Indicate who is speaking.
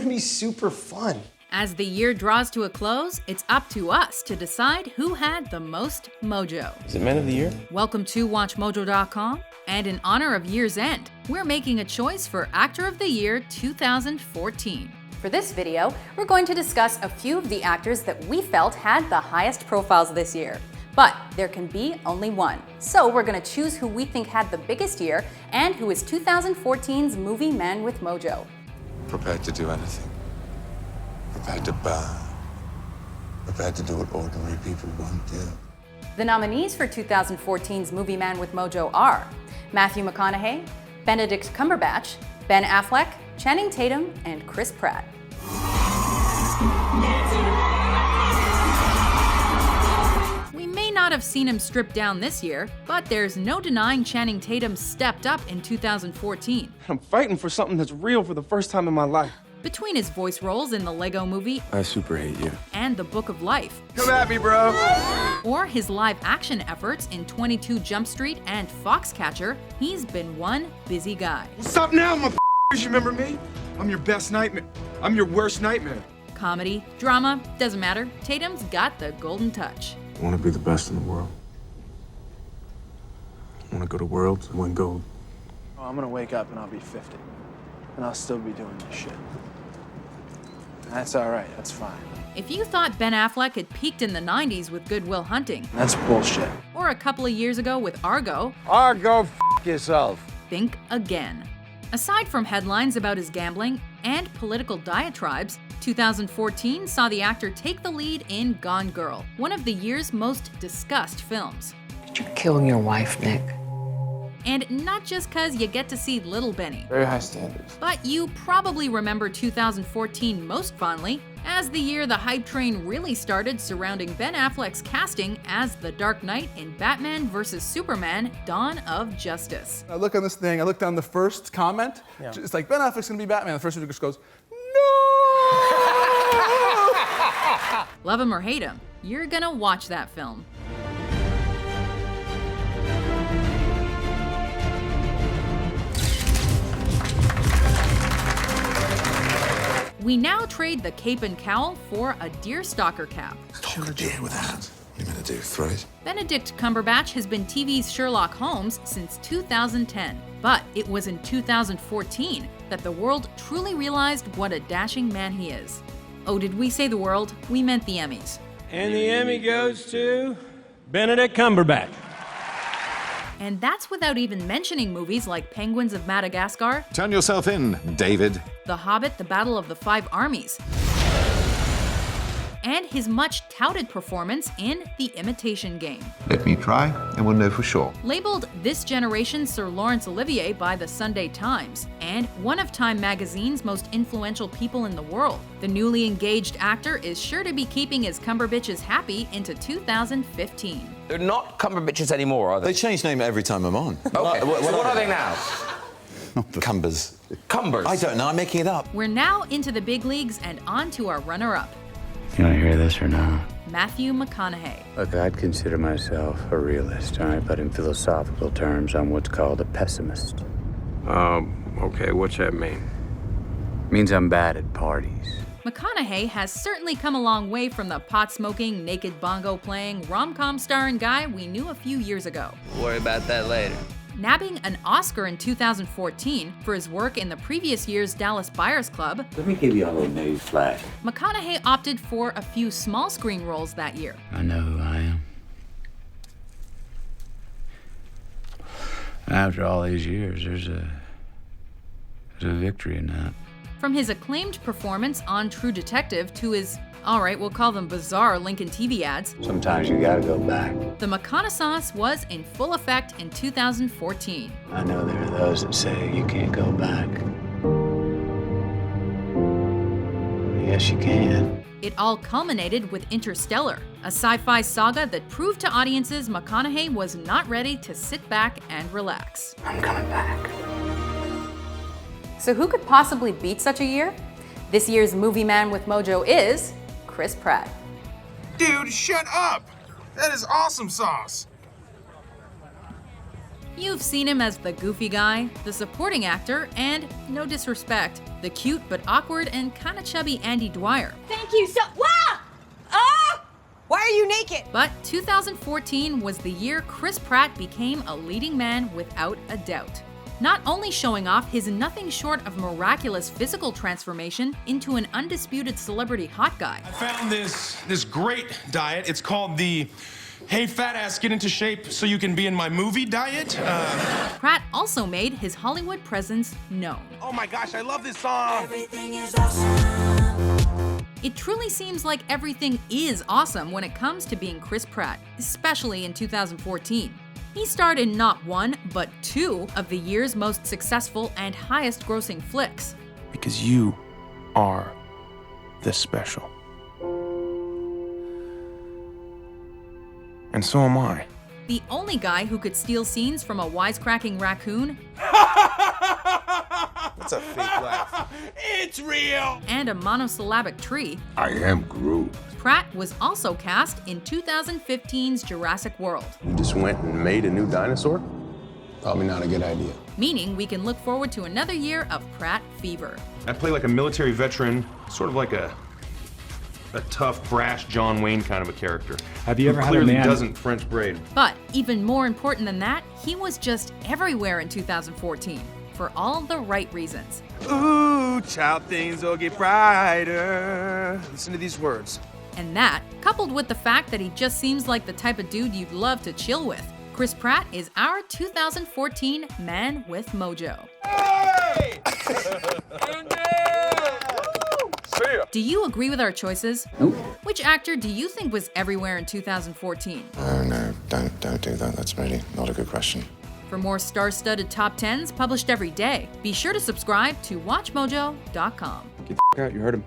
Speaker 1: gonna be super fun.
Speaker 2: As the year draws to a close, it's up to us to decide who had the most mojo.
Speaker 1: Is it Man of the Year?
Speaker 2: Welcome to WatchMojo.com, and in honor of year's end, we're making a choice for Actor of the Year 2014. For this video, we're going to discuss a few of the actors that we felt had the highest profiles this year. But there can be only one. So we're gonna choose who we think had the biggest year and who is 2014's movie man with mojo.
Speaker 3: Prepared to do anything. Prepared to burn. Prepared to do what ordinary people won't do.
Speaker 2: The nominees for 2014's Movie Man with Mojo are Matthew McConaughey, Benedict Cumberbatch, Ben Affleck, Channing Tatum, and Chris Pratt. We may not have seen him stripped down this year, but there's no denying Channing Tatum stepped up in 2014.
Speaker 1: I'm fighting for something that's real for the first time in my life.
Speaker 2: Between his voice roles in the Lego Movie
Speaker 3: I super hate you.
Speaker 2: and The Book of Life,
Speaker 1: Come at me, bro.
Speaker 2: or his live-action efforts in 22 Jump Street and Foxcatcher, he's been one busy guy.
Speaker 4: What's up now, my You remember me? I'm your best nightmare. I'm your worst nightmare.
Speaker 2: Comedy, drama, doesn't matter. Tatum's got the golden touch.
Speaker 3: I want to be the best in the world. I want to go to Worlds and win gold.
Speaker 5: Oh, I'm gonna wake up and I'll be 50. And I'll still be doing this shit. That's all right, that's fine.
Speaker 2: If you thought Ben Affleck had peaked in the 90s with Good Will Hunting,
Speaker 5: That's bullshit.
Speaker 2: or a couple of years ago with Argo,
Speaker 4: Go f yourself.
Speaker 2: think again. Aside from headlines about his gambling and political diatribes, 2014 saw the actor take the lead in Gone Girl, one of the year's most discussed films.
Speaker 6: Did you kill your wife, Nick?
Speaker 2: And not just cause you get to see Little Benny,
Speaker 5: Very high standards.
Speaker 2: but you probably remember 2014 most fondly as the year the hype train really started surrounding Ben Affleck's casting as the Dark Knight in Batman vs. Superman: Dawn of Justice.
Speaker 7: I look on this thing, I look down the first comment, it's like, Ben Affleck's gonna be Batman. The first one just goes, no!
Speaker 2: Love him or hate him, you're gonna watch that film. We now trade the cape and cowl for a deerstalker cap.
Speaker 3: Talk a deer with that. What are you gonna do, throw it?
Speaker 2: Benedict Cumberbatch has been TV's Sherlock Holmes since 2010, but it was in 2014 that the world truly realized what a dashing man he is. Oh, did we say the world? We meant the Emmys.
Speaker 8: And the Emmy goes to Benedict Cumberbatch.
Speaker 2: And that's without even mentioning movies like Penguins of Madagascar,
Speaker 9: Turn yourself in, David.
Speaker 2: The Hobbit, The Battle of the Five Armies, and his much touted performance in The Imitation Game.
Speaker 9: Let me try, and we'll know for sure.
Speaker 2: Labeled this generation's Sir Laurence Olivier by the Sunday Times, and one of Time magazine's most influential people in the world, the newly engaged actor is sure to be keeping his Cumberbitches happy into 2015.
Speaker 10: They're not Cumberbitches anymore, are they?
Speaker 3: They change name every time I'm on.
Speaker 10: Okay, so what are they now?
Speaker 3: Cumbers.
Speaker 10: Cumbers.
Speaker 3: I don't know, I'm making it up.
Speaker 2: We're now into the big leagues and on to our runner-up,
Speaker 11: You want to hear this or not?
Speaker 2: Matthew McConaughey.
Speaker 11: Look, I'd consider myself a realist, all right? But in philosophical terms, I'm what's called a pessimist.
Speaker 8: Okay, what's that mean?
Speaker 11: Means I'm bad at parties.
Speaker 2: McConaughey has certainly come a long way from the pot-smoking, naked bongo-playing, rom-com starring guy we knew a few years ago.
Speaker 10: Worry about that later.
Speaker 2: Nabbing an Oscar in 2014 for his work in the previous year's Dallas Buyers Club,
Speaker 11: Let me give you a little news flash.
Speaker 2: McConaughey opted for a few small-screen roles that year.
Speaker 11: I know who I am. After all these years, there's a victory in that.
Speaker 2: From his acclaimed performance on True Detective to his, all right, we'll call them bizarre Lincoln TV ads,
Speaker 11: Sometimes you gotta go back.
Speaker 2: the McConaissance was in full effect in 2014.
Speaker 11: I know there are those that say you can't go back. Yes, you can.
Speaker 2: It all culminated with Interstellar, a sci-fi saga that proved to audiences McConaughey was not ready to sit back and relax.
Speaker 11: I'm coming back.
Speaker 2: So who could possibly beat such a year? This year's Movie Man with Mojo is Chris Pratt.
Speaker 4: Dude, shut up! That is awesome sauce!
Speaker 2: You've seen him as the goofy guy, the supporting actor, and, no disrespect, the cute but awkward and kinda chubby Andy Dwyer.
Speaker 12: Thank you so. Wow! Ah! Why are you naked?
Speaker 2: But 2014 was the year Chris Pratt became a leading man without a doubt. Not only showing off his nothing short of miraculous physical transformation into an undisputed celebrity hot guy.
Speaker 13: I found this great diet. It's called the "Hey Fat Ass, Get Into Shape So You Can Be in My Movie" diet.
Speaker 2: Pratt also made his Hollywood presence known.
Speaker 13: Oh my gosh, I love this song.
Speaker 12: Everything is awesome.
Speaker 2: It truly seems like everything is awesome when it comes to being Chris Pratt, especially in 2014. He starred in not one, but two of the year's most successful and highest grossing flicks.
Speaker 1: Because you are the special. And so am I.
Speaker 2: The only guy who could steal scenes from a wisecracking raccoon.
Speaker 1: That's a fake laugh.
Speaker 13: It's real.
Speaker 2: And a monosyllabic tree.
Speaker 3: I am Groot.
Speaker 2: Pratt was also cast in 2015's Jurassic World.
Speaker 1: You just went and made a new dinosaur?
Speaker 3: Probably not a good idea.
Speaker 2: Meaning we can look forward to another year of Pratt fever.
Speaker 14: I play like a military veteran, sort of like a tough, brash John Wayne kind of a character.
Speaker 11: Have you ever had a
Speaker 14: clearly
Speaker 11: man...
Speaker 14: doesn't French braid.
Speaker 2: But even more important than that, he was just everywhere in 2014 for all the right reasons.
Speaker 1: Ooh, child, things will get brighter. Listen to these words.
Speaker 2: And that, coupled with the fact that he just seems like the type of dude you'd love to chill with, Chris Pratt is our 2014 Man with Mojo.
Speaker 13: Hey!
Speaker 3: See ya.
Speaker 2: Do you agree with our choices?
Speaker 11: Nope.
Speaker 2: Which actor do you think was everywhere in 2014?
Speaker 3: Oh no, don't do that. That's really not a good question.
Speaker 2: For more star-studded top 10s published every day, be sure to subscribe to WatchMojo.com.
Speaker 1: Get the out, you heard him.